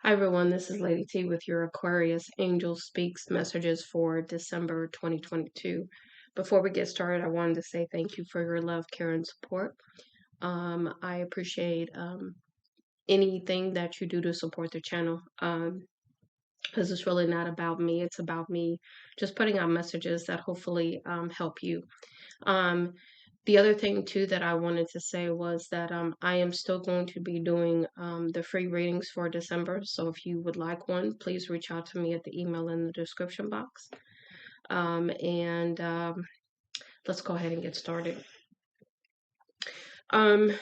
Hi everyone, this is Lady T with your Aquarius Angel Speaks messages for December 2022. Before we get started, I wanted to say thank you for your love, care, and support. I appreciate anything that you do to support the channel. Because it's really not about me, it's about me just putting out messages that hopefully help you. Um, the other thing too that I wanted to say was that I am still going to be doing the free readings for December. So if you would like one, please reach out to me at the email in the description box. And let's go ahead and get started. Um,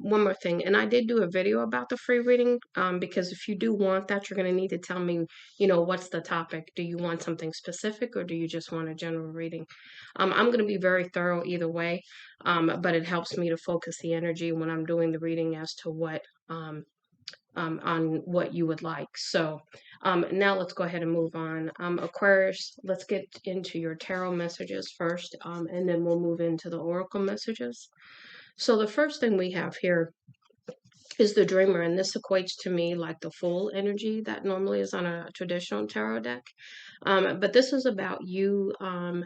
one more thing, and I did do a video about the free reading, because if you do want that, you're going to need to tell me, what's the topic? Do you want something specific or do you just want a general reading? I'm going to be very thorough either way, but it helps me to focus the energy when I'm doing the reading as to what, on what you would like. So now let's go ahead and move on. Aquarius, let's get into your tarot messages first, and then we'll move into the oracle messages. So the first thing we have here is the dreamer, and this equates to me like the full energy that normally is on a traditional tarot deck. But this is about you um,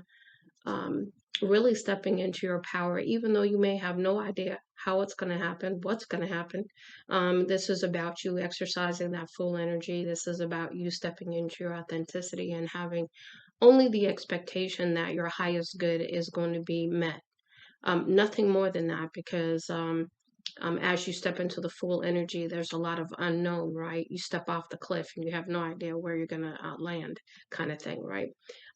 really stepping into your power, even though you may have no idea how it's going to happen, what's going to happen. This is about you exercising that full energy. This is about you stepping into your authenticity and having only the expectation that your highest good is going to be met. Nothing more than that, because as you step into the full energy, there's a lot of unknown, right? You step off the cliff and you have no idea where you're going to land, kind of thing, right?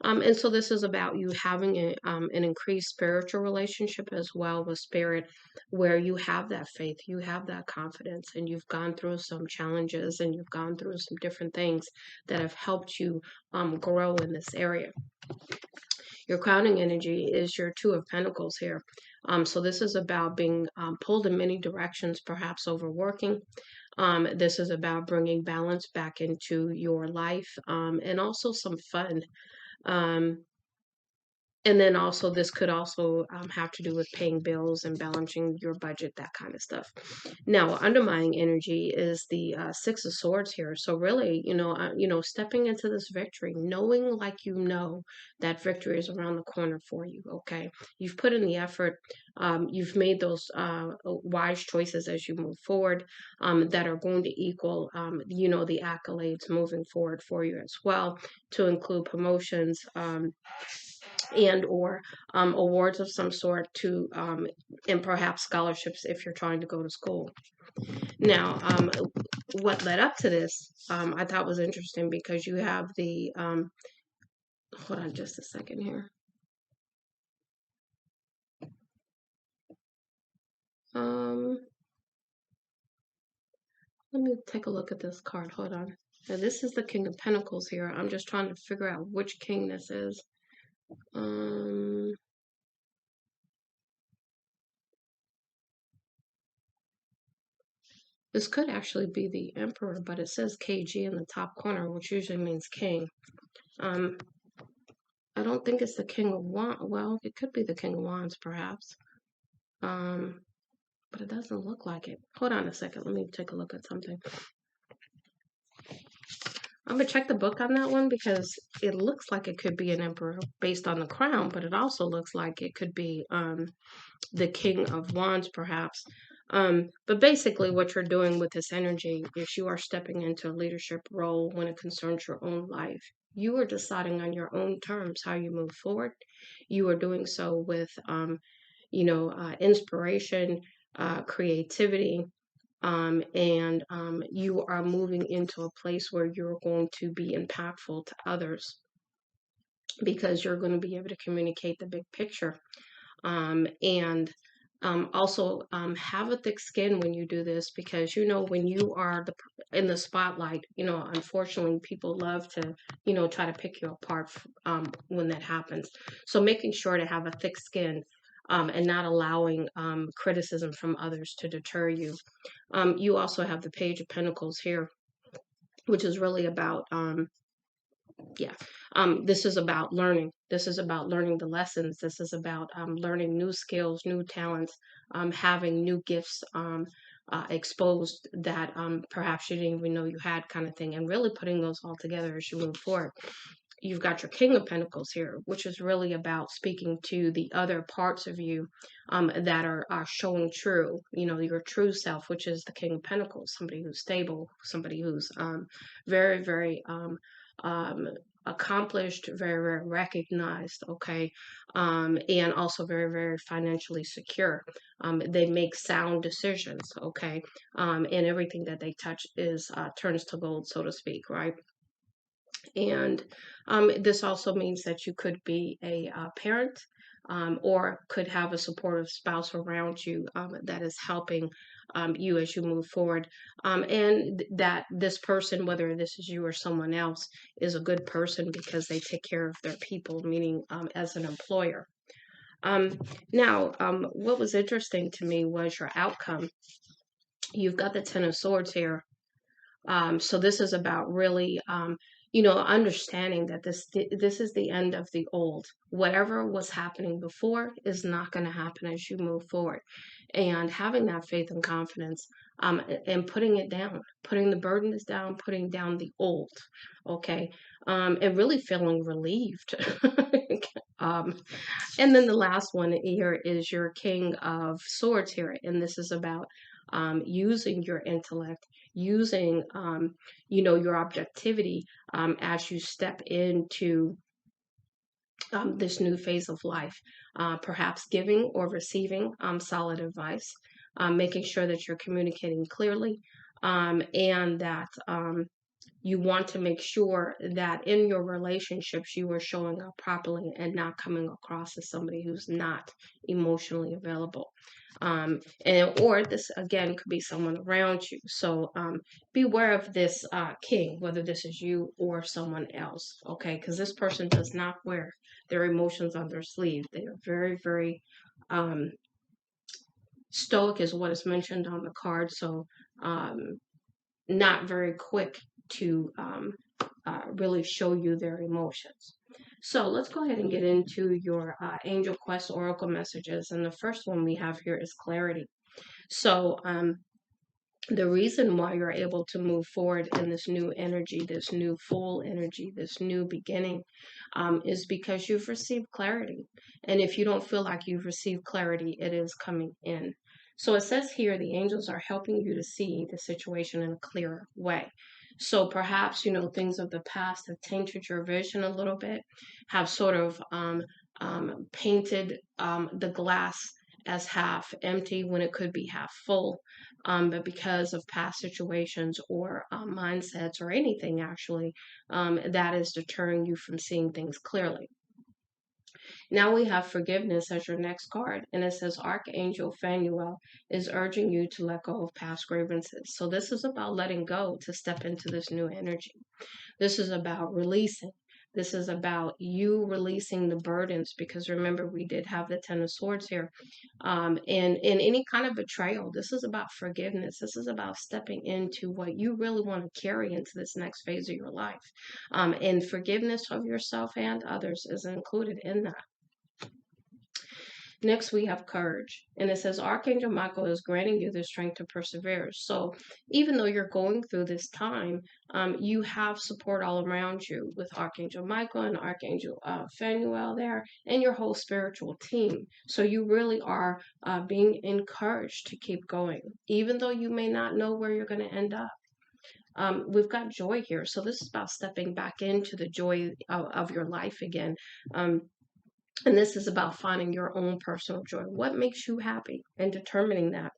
And so this is about you having an increased spiritual relationship as well with spirit, where you have that faith, you have that confidence, and you've gone through some challenges and you've gone through some different things that have helped you grow in this area. Your crowning energy is your Two of Pentacles here. So this is about being pulled in many directions, perhaps overworking. This is about bringing balance back into your life, and also some fun. Um, and then also, this could also have to do with paying bills and balancing your budget, that kind of stuff. Now, undermining energy is the Six of Swords here. So really, stepping into this victory, knowing like that victory is around the corner for you. Okay, you've put in the effort. You've made those wise choices as you move forward, that are going to equal, the accolades moving forward for you as well, to include promotions. And or awards of some sort, to and perhaps scholarships if you're trying to go to school. Now, what led up to this, I thought was interesting, because you have the hold on just a second here. Let me take a look at this card. Hold on. Now, this is the King of Pentacles here. I'm just trying to figure out which king this is. This could actually be the Emperor, but it says KG in the top corner, which usually means king. I don't think it's the King of Wands. Well, it could be the King of Wands, perhaps. But it doesn't look like it. Hold on a second. Let me take a look at something. I'm going to check the book on that one, because it looks like it could be an emperor based on the crown, but it also looks like it could be the King of Wands, perhaps. But basically, what you're doing with this energy is you are stepping into a leadership role when it concerns your own life. You are deciding on your own terms how you move forward. You are doing so with, inspiration, creativity, and you are moving into a place where you're going to be impactful to others, because you're going to be able to communicate the big picture. And also, have a thick skin when you do this, because when you are in the spotlight, unfortunately people love to try to pick you apart when that happens. So making sure to have a thick skin, and not allowing criticism from others to deter you. You also have the Page of Pentacles here, which is really about this is about learning. This is about learning the lessons. This is about learning new skills, new talents, having new gifts exposed that perhaps you didn't even know you had, kind of thing, and really putting those all together as you move forward. You've got your King of Pentacles here, which is really about speaking to the other parts of you that are showing true, your true self, which is the King of Pentacles, somebody who's stable, somebody who's very, very um, accomplished, very, very recognized, okay, and also very, very financially secure. They make sound decisions, okay, and everything that they touch is turns to gold, so to speak, right? And this also means that you could be a parent, or could have a supportive spouse around you that is helping you as you move forward. And that this person, whether this is you or someone else, is a good person because they take care of their people, meaning as an employer. Um, Now, what was interesting to me was your outcome. You've got the Ten of Swords here, so this is about really, understanding that this is the end of the old. Whatever was happening before is not going to happen as you move forward, and having that faith and confidence, and putting it down, putting the burdens down, putting down the old, okay, and really feeling relieved. um, and then the last one here is your King of Swords here, and this is about using your intellect, using your objectivity as you step into this new phase of life, perhaps giving or receiving solid advice, making sure that you're communicating clearly, and that you want to make sure that in your relationships you are showing up properly and not coming across as somebody who's not emotionally available. And or this again could be someone around you. So beware of this king, whether this is you or someone else, okay? Because this person does not wear their emotions on their sleeve. They are very, very um, stoic, is what is mentioned on the card. So um, not very quick to really show you their emotions. So let's go ahead and get into your Angel Quest Oracle messages. And the first one we have here is clarity. So the reason why you're able to move forward in this new energy, this new full energy, this new beginning, is because you've received clarity. And if you don't feel like you've received clarity, it is coming in. So it says here the angels are helping you to see the situation in a clearer way. So perhaps, things of the past have tainted your vision a little bit, have sort of painted the glass as half empty when it could be half full, but because of past situations or mindsets or anything actually, that is deterring you from seeing things clearly. Now we have forgiveness as your next card, and it says Archangel Phanuel is urging you to let go of past grievances. So this is about letting go to step into this new energy. This is about releasing. This is about you releasing the burdens, because remember, we did have the Ten of Swords here. And in any kind of betrayal, this is about forgiveness. This is about stepping into what you really want to carry into this next phase of your life. And forgiveness of yourself and others is included in that. Next, we have courage. And it says, Archangel Michael is granting you the strength to persevere. So, even though you're going through this time, you have support all around you with Archangel Michael and Archangel Phanuel there and your whole spiritual team. So, you really are being encouraged to keep going, even though you may not know where you're going to end up. We've got joy here. So, this is about stepping back into the joy of your life again. And this is about finding your own personal joy. What makes you happy and determining that.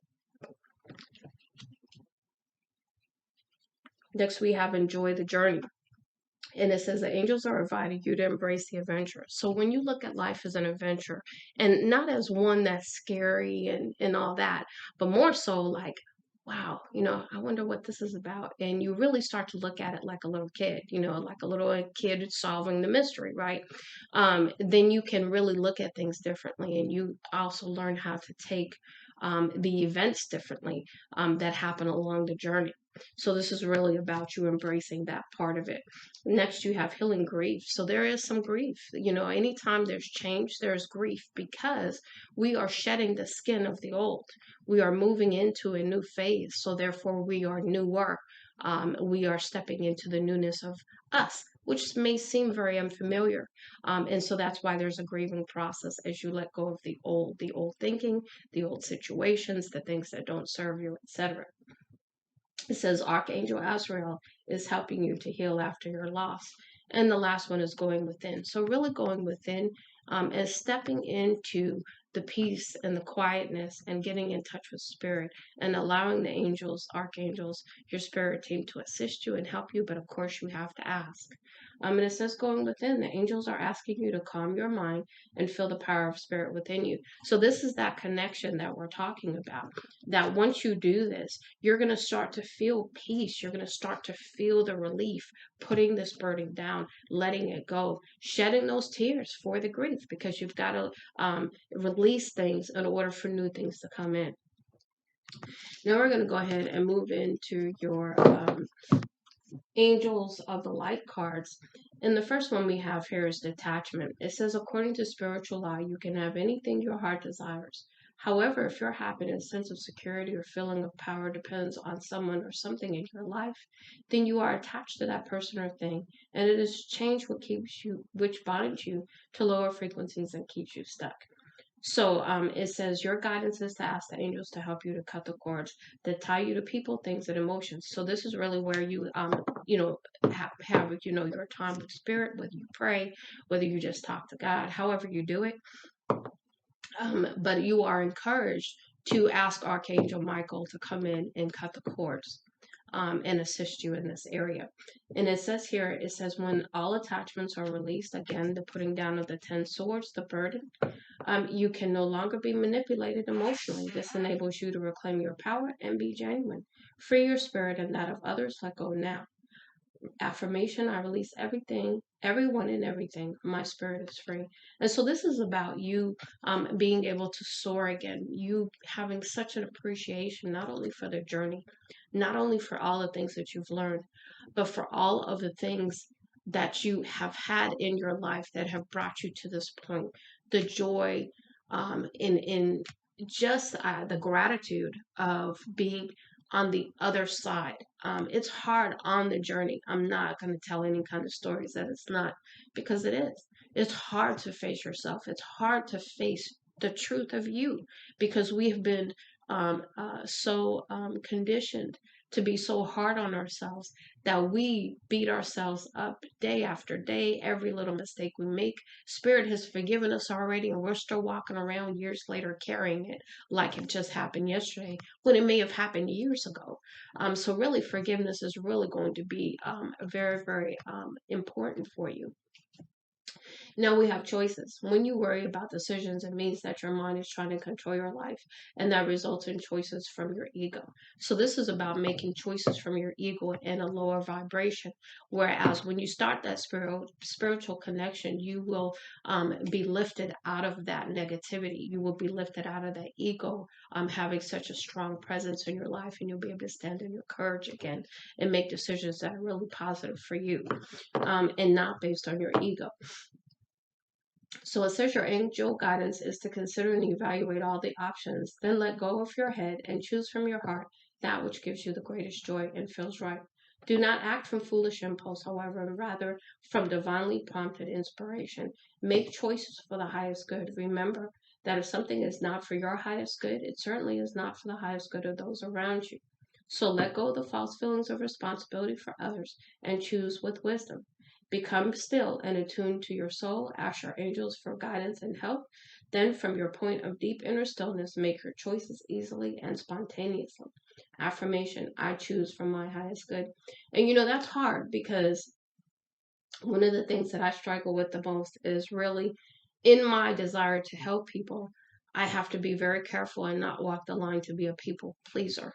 Next, we have enjoy the journey. And it says the angels are inviting you to embrace the adventure. So when you look at life as an adventure, and not as one that's scary and all that, but more so like, wow, I wonder what this is about. And you really start to look at it like a little kid, like a little kid solving the mystery, right? Then you can really look at things differently. And you also learn how to take the events differently that happen along the journey. So this is really about you embracing that part of it. Next, you have healing grief. So there is some grief. Anytime there's change, there's grief because we are shedding the skin of the old. We are moving into a new phase. So therefore, we are newer. We are stepping into the newness of us, which may seem very unfamiliar. And so that's why there's a grieving process as you let go of the old thinking, the old situations, the things that don't serve you, etc. It says Archangel Azrael is helping you to heal after your loss. And the last one is going within. So, really going within and stepping into the peace and the quietness and getting in touch with spirit and allowing the angels, archangels, your spirit team to assist you and help you. But of course, you have to ask. And it says going within. The angels are asking you to calm your mind and feel the power of spirit within you. So, this is that connection that we're talking about. That once you do this, you're going to start to feel peace. You're going to start to feel the relief, putting this burden down, letting it go, shedding those tears for the grief because you've got to release things in order for new things to come in. Now we're going to go ahead and move into your Angels of the Light cards. And the first one we have here is detachment. It says, according to spiritual law, you can have anything your heart desires. However, if your happiness, sense of security, or feeling of power depends on someone or something in your life, then you are attached to that person or thing, and it is change which binds you to lower frequencies and keeps you stuck. So it says your guidance is to ask the angels to help you to cut the cords that tie you to people, things, and emotions. So this is really where you have your time with spirit, whether you pray, whether you just talk to God, however you do it. But you are encouraged to ask Archangel Michael to come in and cut the cords. And assist you in this area. And it says here, it says when all attachments are released, again, the putting down of the 10 swords, the burden, you can no longer be manipulated emotionally. This enables you to reclaim your power and be genuine. Free your spirit and that of others. Let go now. Affirmation, I release everything, everyone and everything. My spirit is free. And so this is about you being able to soar again, you having such an appreciation, not only for the journey, not only for all the things that you've learned, but for all of the things that you have had in your life that have brought you to this point. The joy in just the gratitude of being on the other side. It's hard on the journey. I'm not going to tell any kind of stories that it's not, because it is. It's hard to face yourself. It's hard to face the truth of you because we have been so conditioned to be so hard on ourselves that we beat ourselves up day after day. Every little mistake we make, Spirit has forgiven us already, and we're still walking around years later carrying it like it just happened yesterday when it may have happened years ago. So really, forgiveness is really going to be very, very important for you. Now we have choices. When you worry about decisions, it means that your mind is trying to control your life, and that results in choices from your ego. So this is about making choices from your ego in a lower vibration. Whereas when you start that spiritual connection, you will be lifted out of that negativity. You will be lifted out of that ego, having such a strong presence in your life, and you'll be able to stand in your courage again and make decisions that are really positive for you, and not based on your ego. So it says your angel guidance is to consider and evaluate all the options, then let go of your head and choose from your heart that which gives you the greatest joy and feels right. Do not act from foolish impulse, however, but rather from divinely prompted inspiration. Make choices for the highest good. Remember that if something is not for your highest good, it certainly is not for the highest good of those around you. So let go of the false feelings of responsibility for others and choose with wisdom. Become still and attuned to your soul. Ask your angels for guidance and help. Then, from your point of deep inner stillness, make your choices easily and spontaneously. Affirmation, I choose from my highest good. And that's hard because one of the things that I struggle with the most is really in my desire to help people, I have to be very careful and not walk the line to be a people pleaser.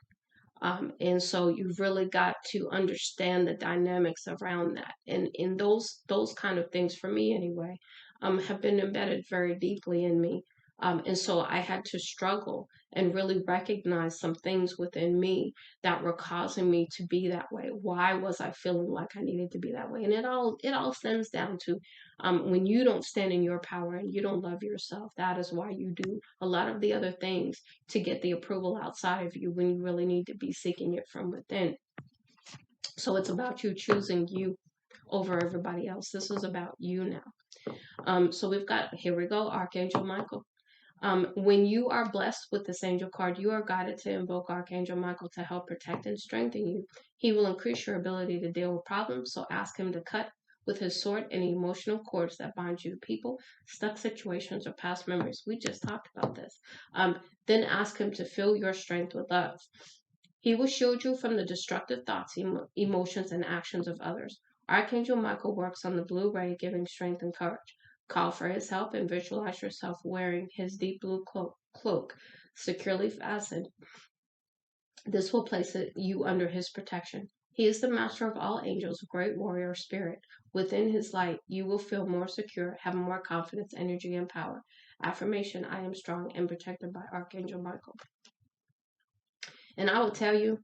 And so you've really got to understand the dynamics around that. And in those kind of things, for me anyway, have been embedded very deeply in me. And so I had to struggle and really recognize some things within me that were causing me to be that way. Why was I feeling like I needed to be that way? And it all stems down to when you don't stand in your power and you don't love yourself. That is why you do a lot of the other things to get the approval outside of you when you really need to be seeking it from within. So it's about you choosing you over everybody else. This is about you now. So we've got, here we go, Archangel Michael. When you are blessed with this angel card, you are guided to invoke Archangel Michael to help protect and strengthen you. He will increase your ability to deal with problems, so ask him to cut with his sword any emotional cords that bind you to people, stuck situations, or past memories. We just talked about this. Then ask him to fill your strength with love. He will shield you from the destructive thoughts, emotions, and actions of others. Archangel Michael works on the blue ray, giving strength and courage. Call for his help and visualize yourself wearing his deep blue cloak securely fastened. This will place you under his protection. He is the master of all angels, a great warrior spirit. Within his light, you will feel more secure, have more confidence, energy, and power. Affirmation: I am strong and protected by Archangel Michael. And I will tell you,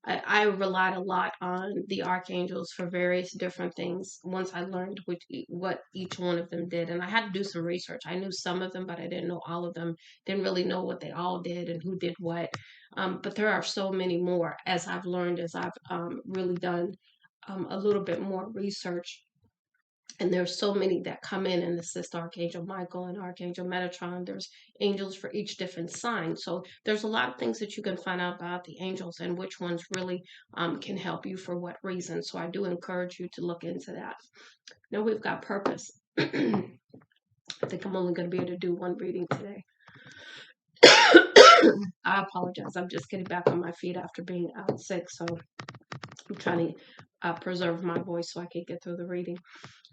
I relied a lot on the archangels for various different things once I learned what each one of them did. And I had to do some research. I knew some of them, but I didn't know all of them. Didn't really know what they all did and who did what. But there are so many more as I've learned, as I've really done a little bit more research. And there's so many that come in and assist Archangel Michael and Archangel Metatron. There's angels for each different sign. So there's a lot of things that you can find out about the angels and which ones really can help you for what reason. So I do encourage you to look into that. Now we've got purpose. I think I'm only going to be able to do one reading today. I apologize. I'm just getting back on my feet after being out sick. So I'm trying to preserve my voice so I can get through the reading.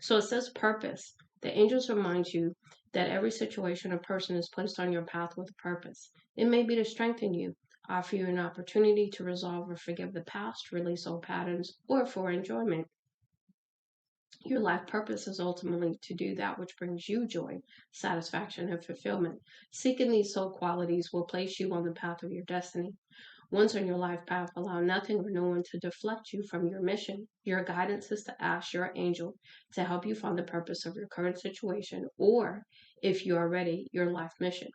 So it says purpose. The angels remind you that every situation or person is placed on your path with a purpose. It may be to strengthen you, offer you an opportunity to resolve or forgive the past, release old patterns, or for enjoyment. Your life purpose is ultimately to do that which brings you joy, satisfaction, and fulfillment. Seeking these soul qualities will place you on the path of your destiny. Once on your life path, allow nothing or no one to deflect you from your mission. Your guidance is to ask your angel to help you find the purpose of your current situation, or, if you are ready, your life mission.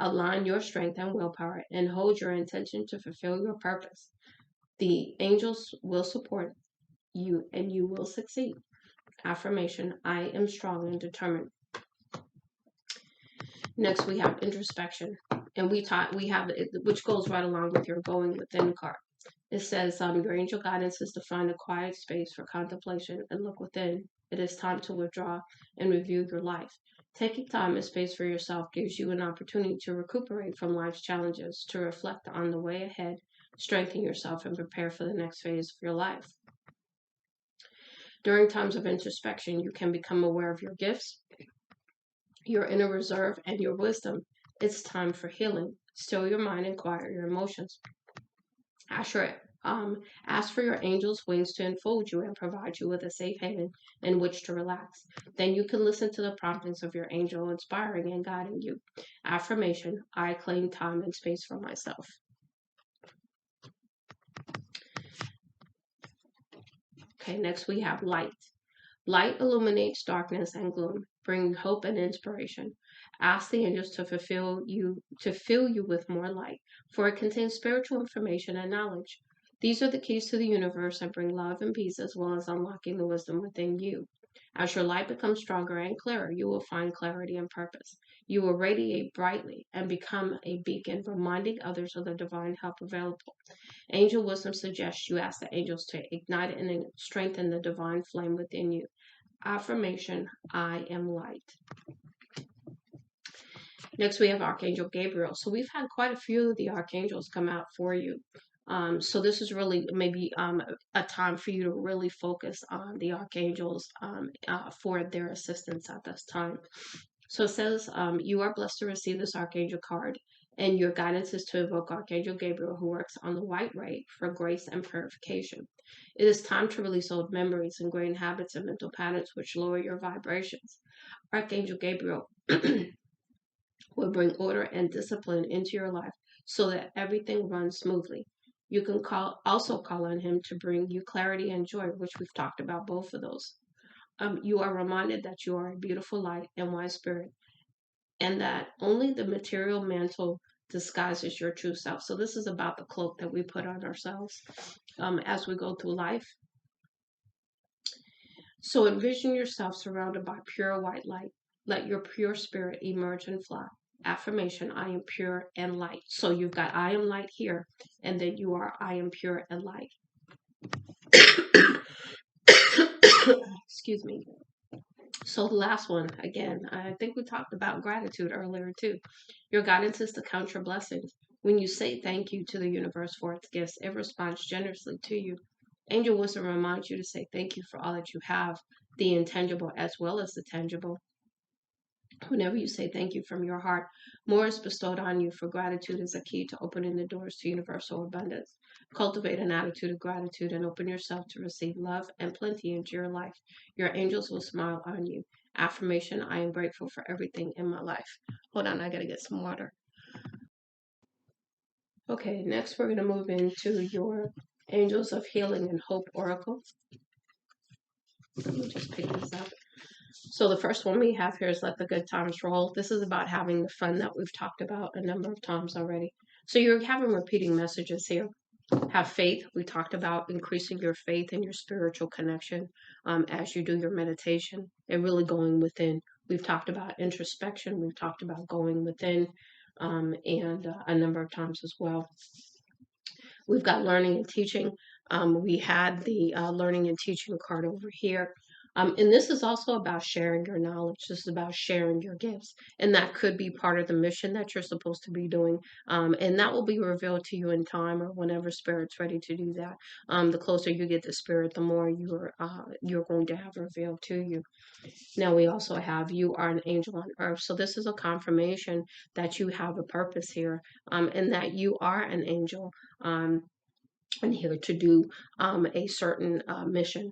Align your strength and willpower and hold your intention to fulfill your purpose. The angels will support you and you will succeed. Affirmation: I am strong and determined. Next, we have introspection, and we have it, which goes right along with your going within card. It says your angel guidance is to find a quiet space for contemplation and look within. It is time to withdraw and review your life. Taking time and space for yourself gives you an opportunity to recuperate from life's challenges, to reflect on the way ahead, strengthen yourself, and prepare for the next phase of your life. During times of introspection, you can become aware of your gifts, your inner reserve, and your wisdom. It's time for healing. Still your mind and quiet your emotions. Ask for your angel's wings to enfold you and provide you with a safe haven in which to relax. Then you can listen to the promptings of your angel, inspiring and guiding you. Affirmation: I claim time and space for myself. Okay, next we have light. Light illuminates darkness and gloom, bringing hope and inspiration. Ask the angels to fill you with more light, for it contains spiritual information and knowledge. These are the keys to the universe and bring love and peace, as well as unlocking the wisdom within you. As your light becomes stronger and clearer, you will find clarity and purpose. You will radiate brightly and become a beacon, reminding others of the divine help available. Angel wisdom suggests you ask the angels to ignite and strengthen the divine flame within you. Affirmation: I am light. Next, we have Archangel Gabriel. So we've had quite a few of the archangels come out for you. So this is really maybe a time for you to really focus on the archangels for their assistance at this time. So it says, you are blessed to receive this archangel card, and your guidance is to invoke Archangel Gabriel, who works on the white ray for grace and purification. It is time to release old memories, ingrained habits, and mental patterns which lower your vibrations. Archangel Gabriel will bring order and discipline into your life so that everything runs smoothly. You can also call on him to bring you clarity and joy, which we've talked about both of those. You are reminded that you are a beautiful light and wise spirit, and that only the material mantle disguises your true self. So this is about the cloak that we put on ourselves as we go through life. So envision yourself surrounded by pure white light. Let your pure spirit emerge and fly. Affirmation, I am pure and light. So you've got I am light here, and then you are I am pure and light. Excuse me. So the last one, again, I think we talked about gratitude earlier too. Your guidance is to count your blessings. When you say thank you to the universe for its gifts, it responds generously to you. Angel wisdom reminds you to say thank you for all that you have, the intangible as well as the tangible. Whenever you say thank you from your heart, more is bestowed on you, for gratitude is a key to opening the doors to universal abundance. Cultivate an attitude of gratitude and open yourself to receive love and plenty into your life. Your angels will smile on you. Affirmation, I am grateful for everything in my life. Hold on, I gotta get some water. Okay, next we're gonna move into your Angels of Healing and Hope Oracle. Let me just pick this up. So the first one we have here is Let the Good Times Roll. This is about having the fun that we've talked about a number of times already. So you're having repeating messages here. Have faith. We talked about increasing your faith and your spiritual connection as you do your meditation and really going within. We've talked about introspection. We've talked about going within and a number of times as well. We've got learning and teaching. We had the learning and teaching card over here. And this is also about sharing your knowledge. This is about sharing your gifts. And that could be part of the mission that you're supposed to be doing. And that will be revealed to you in time or whenever Spirit's ready to do that. The closer you get to Spirit, the more you're going to have revealed to you. Now we also have you are an angel on earth. So this is a confirmation that you have a purpose here and that you are an angel. And here to do a certain mission.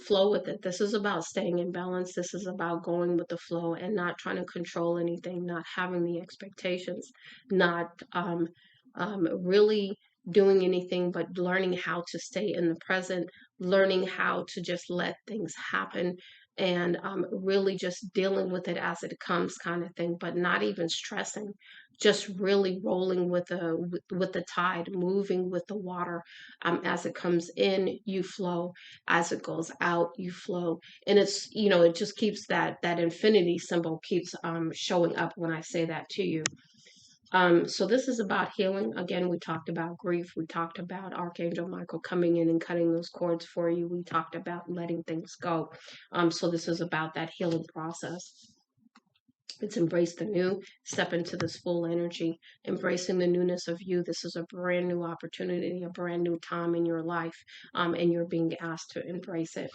Flow with it. This is about staying in balance. This is about going with the flow and not trying to control anything, not having the expectations, not really doing anything but learning how to stay in the present, learning how to just let things happen and really just dealing with it as it comes kind of thing, but not even stressing, just really rolling with the tide, moving with the water. As it comes in, you flow. As it goes out, you flow. And it's, it just keeps that infinity symbol keeps showing up when I say that to you. So this is about healing. Again, we talked about grief. We talked about Archangel Michael coming in and cutting those cords for you. We talked about letting things go. So this is about that healing process. It's embrace the new, step into this full energy, embracing the newness of you. This is a brand new opportunity, a brand new time in your life, and you're being asked to embrace it.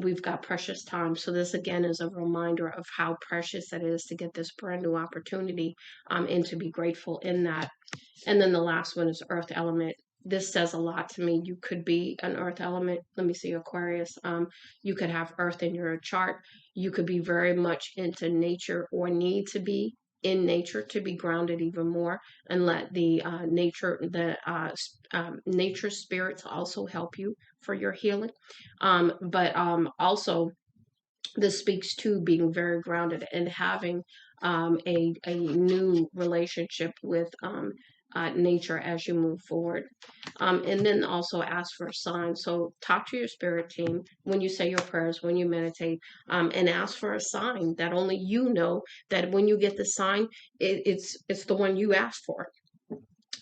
We've got precious time. So this again is a reminder of how precious it is to get this brand new opportunity and to be grateful in that. And then the last one is earth element. This says a lot to me. You could be an earth element. Let me see, Aquarius. You could have earth in your chart. You could be very much into nature or need to be in nature to be grounded even more and let the nature spirits also help you for your healing. But also this speaks to being very grounded and having a new relationship with nature as you move forward. And then also ask for a sign. So talk to your spirit team when you say your prayers, when you meditate, and ask for a sign that only you know that when you get the sign, it's the one you asked for.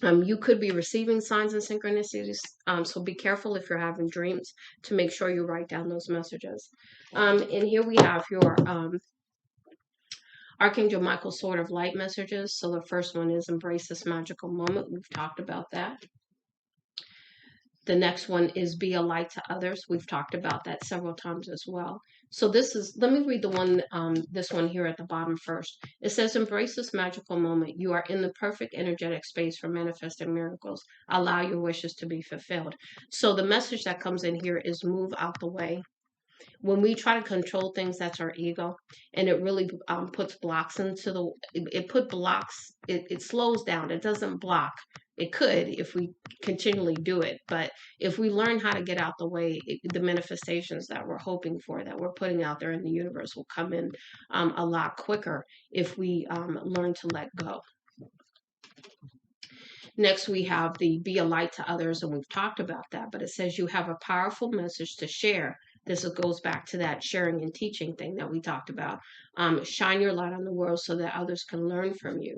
You could be receiving signs and synchronicities, so be careful if you're having dreams to make sure you write down those messages. And here we have your Archangel Michael Sword of Light messages. So the first one is embrace this magical moment. We've talked about that. The next one is be a light to others. We've talked about that several times as well. So let me read the one, this one here at the bottom first. It says, embrace this magical moment. You are in the perfect energetic space for manifesting miracles. Allow your wishes to be fulfilled. So the message that comes in here is move out the way. When we try to control things, that's our ego, and it really puts blocks into it put blocks, it slows down, it doesn't block. It could if we continually do it, but if we learn how to get out the way, the manifestations that we're hoping for, that we're putting out there in the universe, will come in a lot quicker if we learn to let go. Next, we have the be a light to others, and we've talked about that, but it says you have a powerful message to share. This goes back to that sharing and teaching thing that we talked about. Shine your light on the world so that others can learn from you.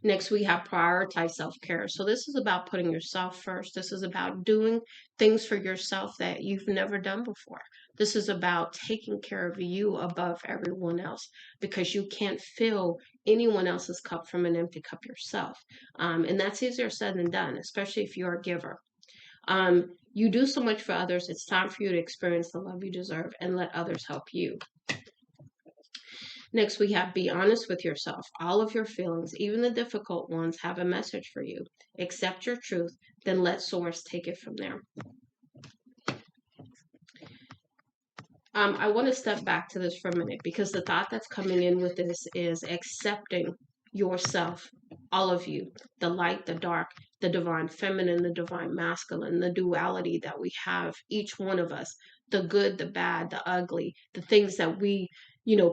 Next, we have prioritize self-care. So this is about putting yourself first. This is about doing things for yourself that you've never done before. This is about taking care of you above everyone else, because you can't fill anyone else's cup from an empty cup yourself. And that's easier said than done, especially if you're a giver. You do so much for others. It's time for you to experience the love you deserve and let others help you. Next, we have be honest with yourself. All of your feelings, even the difficult ones, have a message for you. Accept your truth, then let Source take it from there. I want to step back to this for a minute, because the thought that's coming in with this is accepting yourself, all of you, the light, the dark, the divine feminine, the divine masculine, the duality that we have, each one of us, the good, the bad, the ugly, the things that we,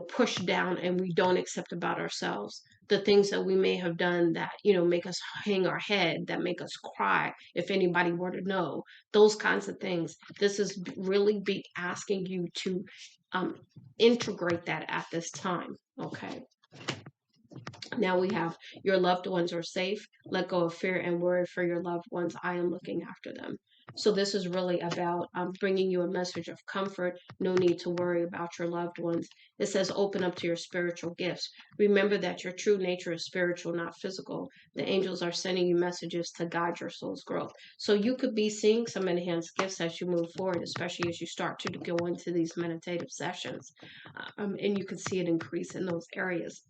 push down and we don't accept about ourselves, the things that we may have done that, make us hang our head, that make us cry if anybody were to know, those kinds of things. This is really be asking you to integrate that at this time. Okay. Now we have your loved ones are safe. Let go of fear and worry for your loved ones. I am looking after them. So this is really about bringing you a message of comfort. No need to worry about your loved ones. It says open up to your spiritual gifts. Remember that your true nature is spiritual, not physical. The angels are sending you messages to guide your soul's growth. So you could be seeing some enhanced gifts as you move forward, especially as you start to go into these meditative sessions. And you can see it increase in those areas.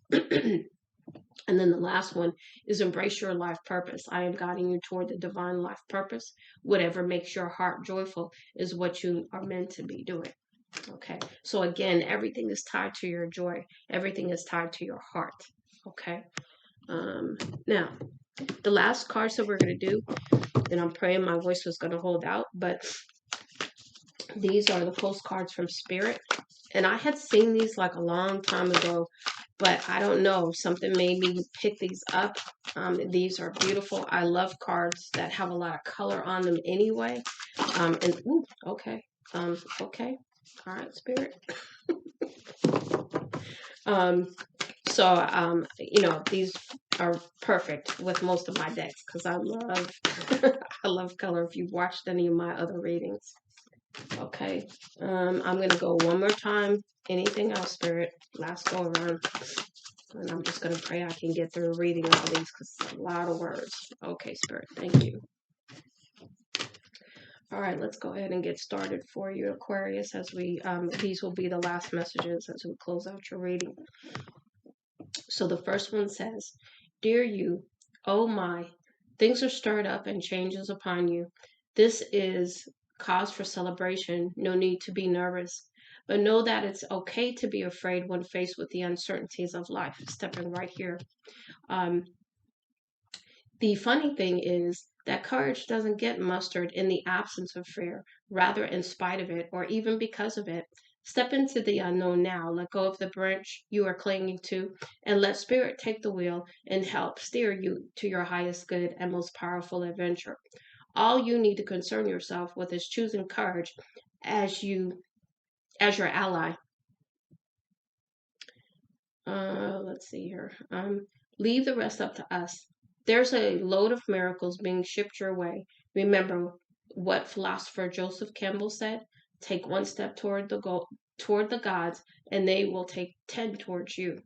And then the last one is embrace your life purpose. I am guiding you toward the divine life purpose. Whatever makes your heart joyful is what you are meant to be doing. Okay. So again, everything is tied to your joy. Everything is tied to your heart. Okay. Now, the last cards that we're going to do, and I'm praying my voice was going to hold out, but these are the postcards from Spirit. And I had seen these like a long time ago, but I don't know, something made me pick these up. These are beautiful. I love cards that have a lot of color on them anyway. And ooh, okay. Okay. All right, Spirit. These are perfect with most of my decks, because I love I love color if you've watched any of my other readings. Okay. I'm gonna go one more time. Anything else, Spirit? Last go around. And I'm just gonna pray I can get through reading all these, because it's a lot of words. Okay, Spirit, thank you. All right, let's go ahead and get started for you, Aquarius, as we these will be the last messages as we close out your reading. So the first one says, Dear you, oh my, things are stirred up and changes upon you. This is cause for celebration. No need to be nervous. But know that it's okay to be afraid when faced with the uncertainties of life. Stepping right here. The funny thing is that courage doesn't get mustered in the absence of fear, rather in spite of it, or even because of it. Step into the unknown now. Let go of the branch you are clinging to, and let Spirit take the wheel and help steer you to your highest good and most powerful adventure. All you need to concern yourself with is choosing courage as your ally. Let's see here. Leave the rest up to us. There's a load of miracles being shipped your way. Remember what philosopher Joseph Campbell said: take one step toward the gods, and they will take 10 towards you.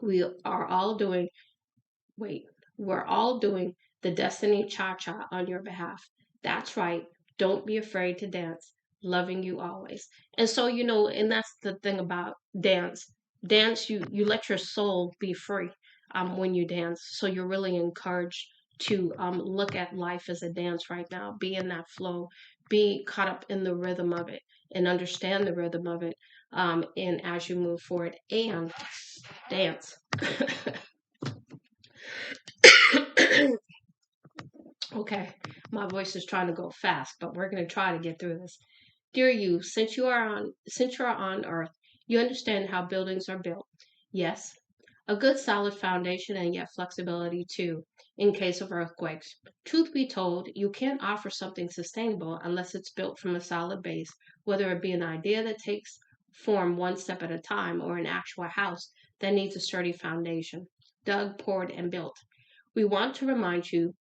We're all doing the destiny cha-cha on your behalf. That's right. Don't be afraid to dance. Loving you always. And so, and that's the thing about dance. Dance, you let your soul be free when you dance. So you're really encouraged to look at life as a dance right now, be in that flow, be caught up in the rhythm of it, and understand the rhythm of it. And as you move forward, and dance. Okay, my voice is trying to go fast, but we're going to try to get through this. Dear you, since you are on Earth, you understand how buildings are built. Yes, a good solid foundation and yet flexibility too, in case of earthquakes. Truth be told, you can't offer something sustainable unless it's built from a solid base, whether it be an idea that takes form one step at a time or an actual house that needs a sturdy foundation, dug, poured, and built. We want to remind you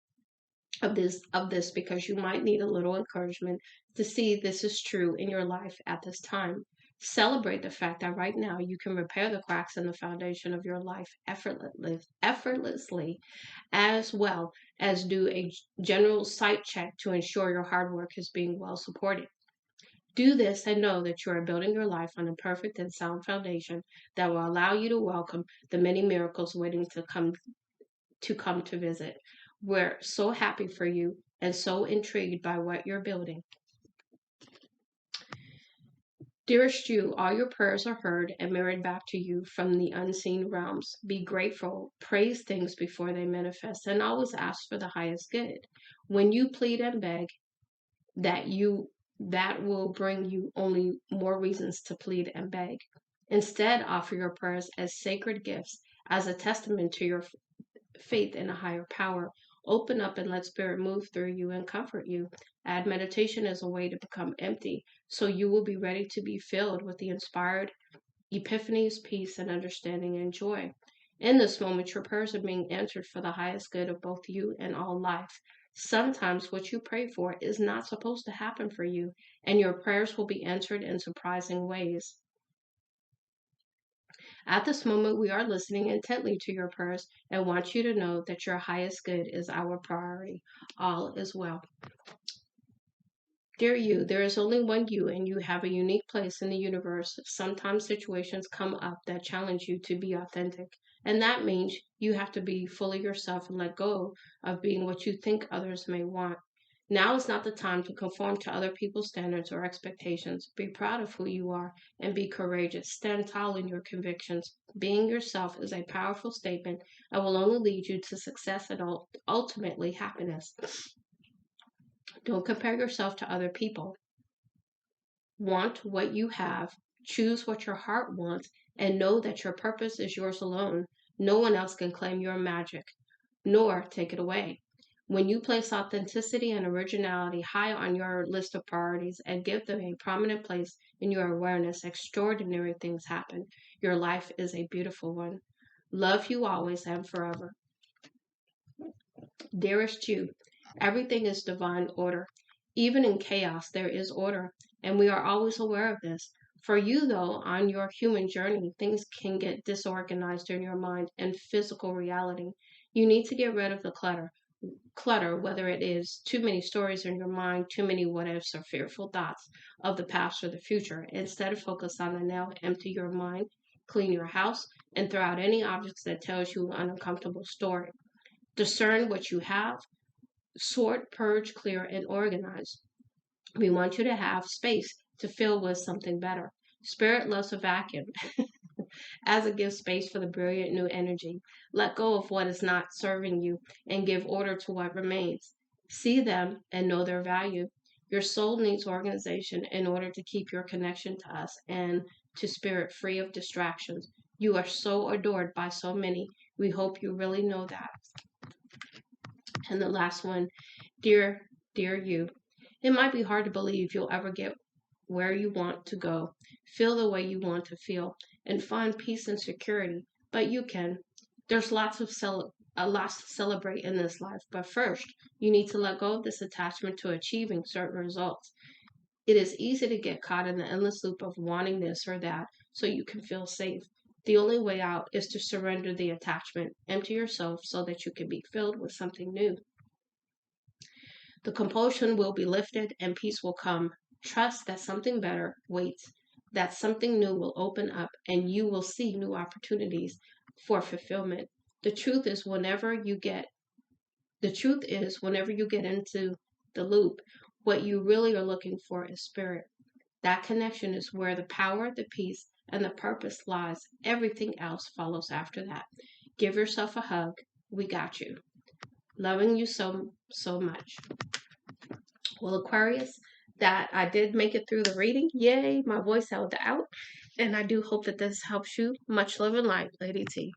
of this because you might need a little encouragement to see this is true in your life at this time. Celebrate the fact that right now you can repair the cracks in the foundation of your life effortlessly, as well as do a general site check to ensure your hard work is being well supported. Do this and know that you are building your life on a perfect and sound foundation that will allow you to welcome the many miracles waiting to come to visit. We're so happy for you and so intrigued by what you're building. Dearest you, all your prayers are heard and mirrored back to you from the unseen realms. Be grateful, praise things before they manifest, and always ask for the highest good. When you plead and beg, that will bring you only more reasons to plead and beg. Instead, offer your prayers as sacred gifts, as a testament to your faith in a higher power. Open up and let spirit move through you and comfort you. Add meditation as a way to become empty, so you will be ready to be filled with the inspired epiphanies, peace, and understanding and joy. In this moment, your prayers are being answered for the highest good of both you and all life. Sometimes what you pray for is not supposed to happen for you, and your prayers will be answered in surprising ways. At this moment, we are listening intently to your prayers and want you to know that your highest good is our priority. All is well. Dear you, there is only one you, and you have a unique place in the universe. Sometimes situations come up that challenge you to be authentic, and that means you have to be fully yourself and let go of being what you think others may want. Now is not the time to conform to other people's standards or expectations. Be proud of who you are and be courageous. Stand tall in your convictions. Being yourself is a powerful statement and will only lead you to success and ultimately happiness. Don't compare yourself to other people. Want what you have, choose what your heart wants, and know that your purpose is yours alone. No one else can claim your magic, nor take it away. When you place authenticity and originality high on your list of priorities and give them a prominent place in your awareness, extraordinary things happen. Your life is a beautiful one. Love you always and forever. Dearest you, everything is divine order. Even in chaos, there is order, and we are always aware of this. For you, though, on your human journey, things can get disorganized in your mind and physical reality. You need to get rid of the clutter, whether it is too many stories in your mind, too many what ifs or fearful thoughts of the past or the future. Instead, focus on the now, empty your mind, clean your house, and throw out any objects that tells you an uncomfortable story. Discern what you have, sort, purge, clear, and organize. We want you to have space to fill with something better. Spirit loves a vacuum as it gives space for the brilliant new energy. Let go of what is not serving you and give order to what remains. See them and know their value. Your soul needs organization in order to keep your connection to us and to spirit free of distractions. You are so adored by so many. We hope you really know that. And the last one, dear you. It might be hard to believe you'll ever get where you want to go, feel the way you want to feel, and find peace and security, but you can. There's lots to celebrate in this life, but first, you need to let go of this attachment to achieving certain results. It is easy to get caught in the endless loop of wanting this or that so you can feel safe. The only way out is to surrender the attachment, empty yourself so that you can be filled with something new. The compulsion will be lifted and peace will come. Trust that something better waits, that something new will open up, and you will see new opportunities for fulfillment. The truth is, whenever you get The truth is, whenever you get into the loop, what you really are looking for is spirit. That connection is where the power, the peace, and the purpose lies. Everything else follows after that. Give yourself a hug. We got you. Loving you so much. Well, Aquarius, that I did make it through the reading. Yay, my voice held out. And I do hope that this helps you. Much love and light, Lady T.